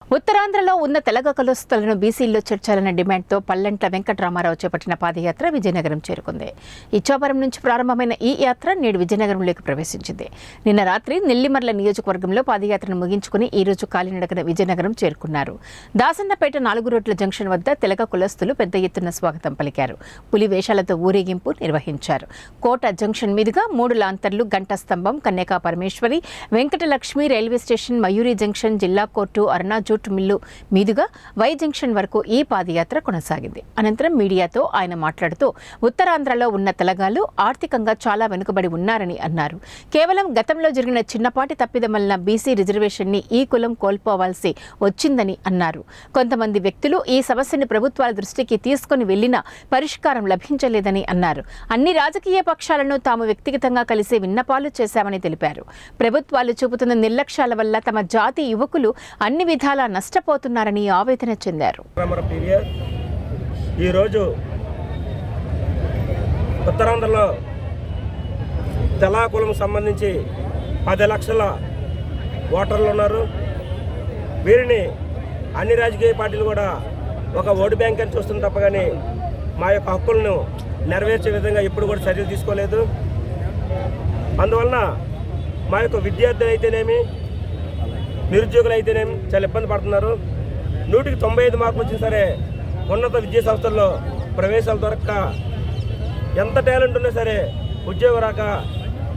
ఉత్తరాంధ్రలో ఉన్న తెలగ కులస్తులను బీసీల్లో చేర్చాలన్న డిమాండ్తో పల్లంట్ల వెంకటరామారావు చేపట్టిన పాదయాత్ర విజయనగరం చేరుకుంది. ఇచ్చాపురం నుంచి ప్రారంభమైన ఈ యాత్ర నేడు విజయనగరంలోకి ప్రవేశించింది. నిన్న రాత్రి నెల్లిమర్ల నియోజకవర్గంలో పాదయాత్రను ముగించుకుని ఈ రోజు కాలినడకన విజయనగరం చేరుకున్నారు. దాసన్నపేట 4 రోడ్ల జంక్షన్ వద్ద తెలగ కులస్తులు పెద్ద ఎత్తున స్వాగతం పలికారు. పులి వేషాలతో ఊరేగింపు నిర్వహించారు. కోట జంక్షన్ మీదుగా 3 లాంతర్లు, గంట స్తంభం, Kanyaka Parameshwari, Venkatalakshmi, railway station, Mayuri junction, జిల్లా కోర్టు, అరుణ జూట్ మిల్లు మీదుగా వై జంక్షన్ వరకు ఈ పాదయాత్ర కొనసాగింది. అనంతరం మీడియాతో ఆయన మాట్లాడుతూ ఉత్తరాంధ్రలో ఉన్న తెలగాలు ఆర్థికంగా చాలా వెనుకబడి ఉన్నారని అన్నారు. కేవలం గతంలో జరిగిన చిన్నపాటి తప్పిదం వలన బీసీ రిజర్వేషన్ని ఈ కులం కోల్పోవాల్సి వచ్చిందని అన్నారు. కొంతమంది వ్యక్తులు ఈ సమస్యను ప్రభుత్వాల దృష్టికి తీసుకుని వెళ్లినా పరిష్కారం లభించలేదని అన్నారు. అన్ని రాజకీయ పక్షాలను తాము వ్యక్తిగతంగా కలిసి విన్నపాలు చేశామని తెలిపారు. ప్రభుత్వాలు చూపుతున్న నిర్లక్ష్యాల వల్ల తమ జాతి యువకులు అన్ని విధాలా నష్టపోతున్నారని ఆవేదన చెందారు. ఈరోజు ఉత్తరాంధ్రలో తెలా కులం సంబంధించి 10 లక్షల ఓటర్లు ఉన్నారు. వీరిని అన్ని రాజకీయ పార్టీలు కూడా ఒక ఓటు బ్యాంక్ అని చూస్తుంది తప్ప కానీ మా యొక్క హక్కులను నెరవేర్చే విధంగా ఎప్పుడు కూడా చర్యలు తీసుకోలేదు. అందువలన మా యొక్క విద్యార్థులు అయితేనేమి, నిరుద్యోగులు అయితేనేమి చాలా ఇబ్బంది పడుతున్నారు. 100కి 95 మార్కులు వచ్చినా సరే ఉన్నత విద్యా సంస్థల్లో ప్రవేశాలు దొరక్క, ఎంత టాలెంట్ ఉన్నా సరే ఉద్యోగం రాక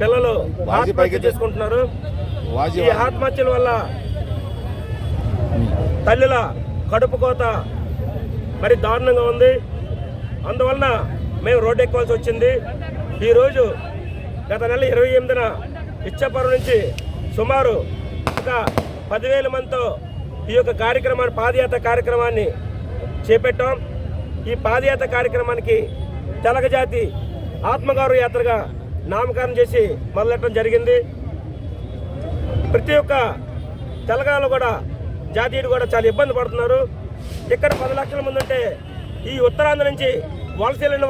పిల్లలు ఆత్మహత్య చేసుకుంటున్నారు. ఈ ఆత్మహత్యల వల్ల తల్లుల కడుపు కోత మరి దారుణంగా ఉంది. అందువలన మేము రోడ్డు ఎక్కవలసి వచ్చింది. ఈరోజు గత నెల 28న ఇచ్చాపురం నుంచి సుమారు ఒక 10,000 మందితో ఈ యొక్క కార్యక్రమాన్ని, పాదయాత్ర కార్యక్రమాన్ని చేపట్టాం. ఈ పాదయాత్ర కార్యక్రమానికి తెలగ జాతి ఆత్మగౌరవ యాత్రగా నామకరణం చేసి మొదలెట్టడం జరిగింది. ప్రతి ఒక్క తెలంగాణలో కూడా జాతీయులు కూడా చాలా ఇబ్బంది పడుతున్నారు. ఇక్కడ 10 లక్షల మంది ఉంటే ఈ ఉత్తరాంధ్ర నుంచి వలస వెళ్ళిన